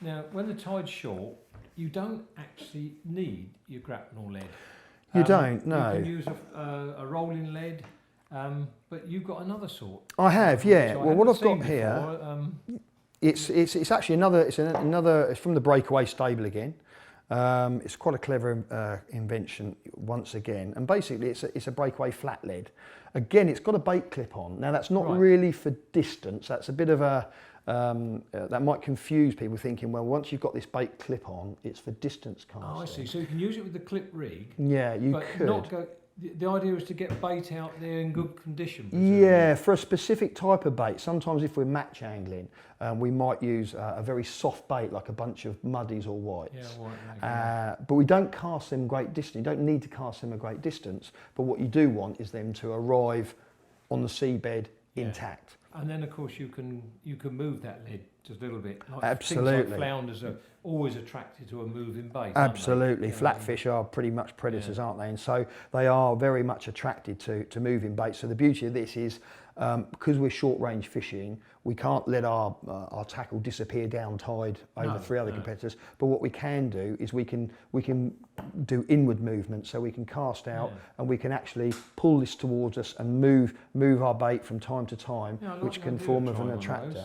Now, when the tide's short, you don't actually need your grapnel lead. You don't, no. You can use a rolling lead, but you've got another sort. I have, yeah. So well, what I've got here, it's actually another. It's from the Breakaway stable again. It's quite a clever invention once again, and basically it's a Breakaway flat lead. Again, it's got a bait clip on. Now that's not really for distance. That's a bit of a that might confuse people, thinking, well, once you've got this bait clip on, it's for distance casting. Oh, I see. So you can use it with the clip rig. Yeah, you could. Not go, the idea is to get bait out there in good condition. Yeah, for a specific type of bait. Sometimes if we're match angling, we might use a very soft bait like a bunch of muddies or whites. Yeah, white. But we don't cast them great distance. You don't need to cast them a great distance. But what you do want is them to arrive on the seabed intact. And then, of course, you can move that lead just a little bit. Like Absolutely. Things like flounders are always attracted to a moving bait. Absolutely. Flatfish are pretty much predators, aren't they? And so they are very much attracted to moving baits. So the beauty of this is, because we're short range fishing, we can't let our tackle disappear down tide over three other competitors. But what we can do is we can do inward movement, so we can cast out and we can actually pull this towards us and move our bait from time to time, which can form of an attractor.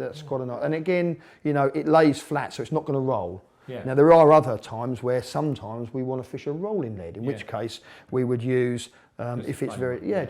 That's quite a nice. And again, you know, it lays flat, so it's not going to roll. Now there are other times where sometimes we want to fish a rolling lead, in which case we would use if it's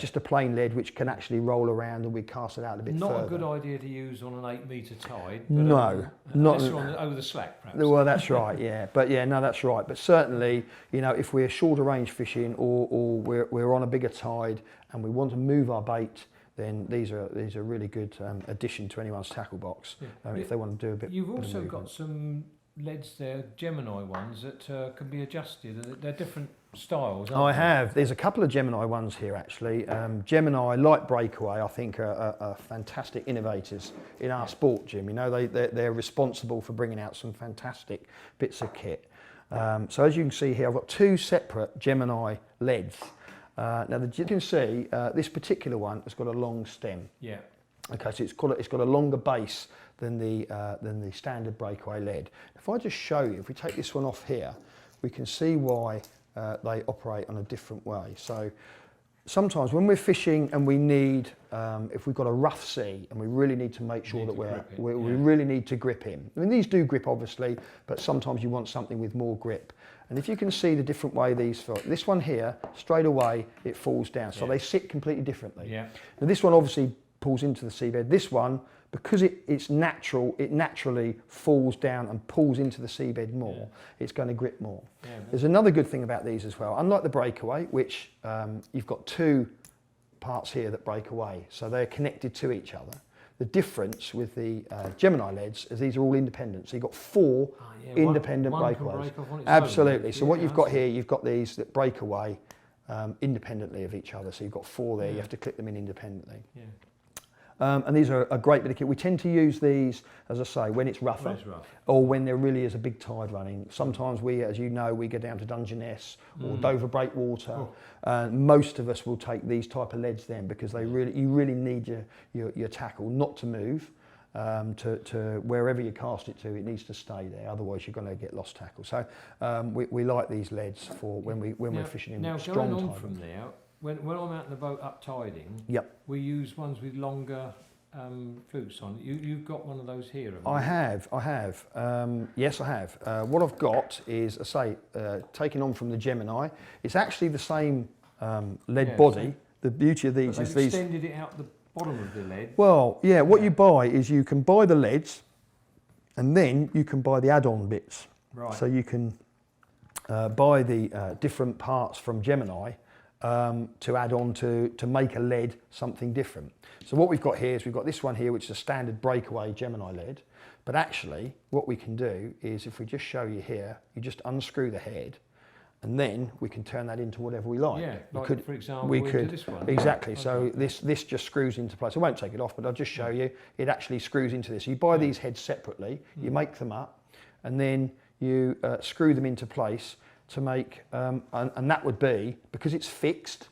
just a plain lead which can actually roll around, and we cast it out a bit further. Not a good idea to use on an 8 metre tide. But no, unless you're over the slack, perhaps. Well, that's right. Yeah, but no, that's right. But certainly, you know, if we're shorter range fishing or we're on a bigger tide and we want to move our bait, then these are really good addition to anyone's tackle box if they want to do a bit. You've also got some leads there, Gemini ones, that can be adjusted. They're different styles, aren't they? I have. There's a couple of Gemini ones here actually. Gemini, like Breakaway, I think are fantastic innovators in our sport, Jim. You know, they're responsible for bringing out some fantastic bits of kit. So as you can see here, I've got two separate Gemini leads. Now, you can see this particular one has got a long stem. Yeah. Okay, so it's got a longer base than the standard Breakaway lead. If I just show you, if we take this one off here, we can see why they operate on a different way. So sometimes when we're fishing and we need, if we've got a rough sea and we really need to make sure that we really need to grip in. I mean, these do grip obviously, but sometimes you want something with more grip. And if you can see the different way these fall, this one here, straight away, it falls down. So they sit completely differently. Yeah. Now this one obviously pulls into the seabed. This one, because it's natural, it naturally falls down and pulls into the seabed more. It's going to grip more. There's another good thing about these as well. Unlike the Breakaway, which you've got two parts here that break away, so they're connected to each other. The difference with the Gemini leads is these are all independent. So you've got four independent breakaways. Absolutely. So what you've got here, you've got these that break away independently of each other. So you've got four there. You have to click them in independently. And these are a great bit of kit. We tend to use these, as I say, when it's rougher or when there really is a big tide running. Sometimes we, as you know, we go down to Dungeness or Dover Breakwater. Most of us will take these type of leads then, because you really need your tackle not to move. To wherever you cast it to, it needs to stay there. Otherwise, you're going to get lost tackle. So we like these leads for when we're fishing in strong tide. Now, going on from there, when I'm out in the boat uptiding, we use ones with longer flukes on. You've got one of those here, haven't you? I have. Yes, I have. What I've got is, I say, taken on from the Gemini. It's actually the same lead body. The beauty of these is these. Extended it out the bottom of the lead. Well, yeah. What you buy is you can buy the leads, and then you can buy the add-on bits. Right. So you can buy the different parts from Gemini. To add on to make a lead something different. So what we've got here is we've got this one here, which is a standard Breakaway Gemini lead. But actually, what we can do is, if we just show you here, you just unscrew the head, and then we can turn that into whatever we like. Yeah, for example, we could this one. Exactly. So this just screws into place. I won't take it off, but I'll just show you. It actually screws into this. You buy these heads separately, you make them up, and then you screw them into place to make, and that would be, because it's fixed,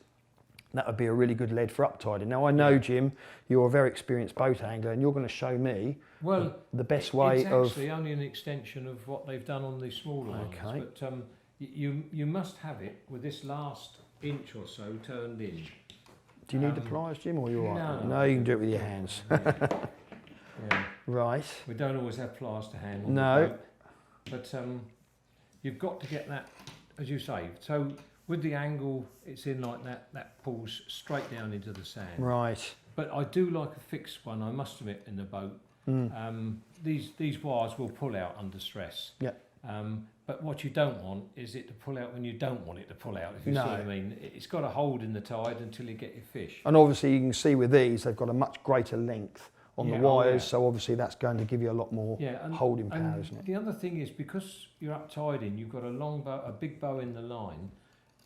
that would be a really good lead for uptiding. Now I know, Jim, you're a very experienced boat angler, and you're going to show me the best way of... It's actually only an extension of what they've done on the smaller ones. But you must have it with this last inch or so turned in. Do you need the pliers, Jim, or are you all right? No, you can do it with your hands. Yeah. Right. We don't always have pliers to hand on No. the boat, but you've got to get that, as you say. So with the angle it's in like that, that pulls straight down into the sand. Right. But I do like a fixed one, I must admit, in the boat. These wires will pull out under stress. Yeah. But what you don't want is it to pull out when you don't want it to pull out, if you see what I mean. It's got to hold in the tide until you get your fish. And obviously you can see with these, they've got a much greater length on the wires, so obviously that's going to give you a lot more holding power, isn't it? The other thing is, because you're uptiding, you've got a long bow, a big bow in the line,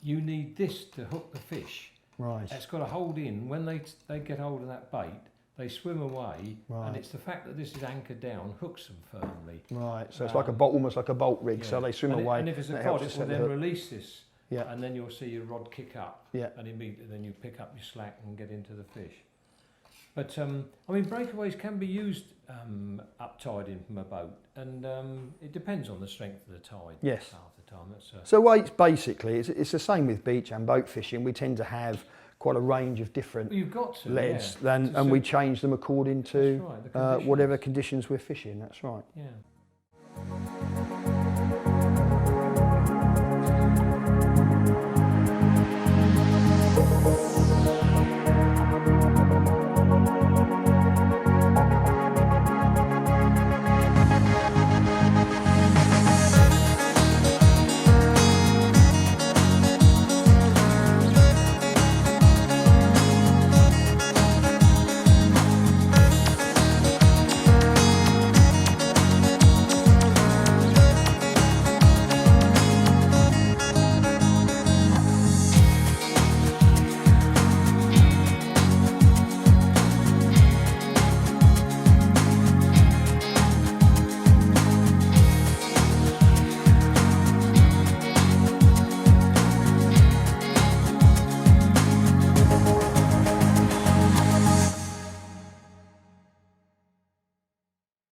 you need this to hook the fish. Right. It's got to hold in. When they get hold of that bait, they swim away, and it's the fact that this is anchored down hooks them firmly. Right, so it's like a bolt, almost like a bolt rig, so they swim away. And if it's a cod, it will then release this, and then you'll see your rod kick up, and immediately then you pick up your slack and get into the fish. But I mean, breakaways can be used uptiding from a boat, and it depends on the strength of the tide. Yes. Half the time. So weights, basically, it's the same with beach and boat fishing. We tend to have quite a range of different leads, and we change them according to whatever conditions we're fishing. That's right. Yeah.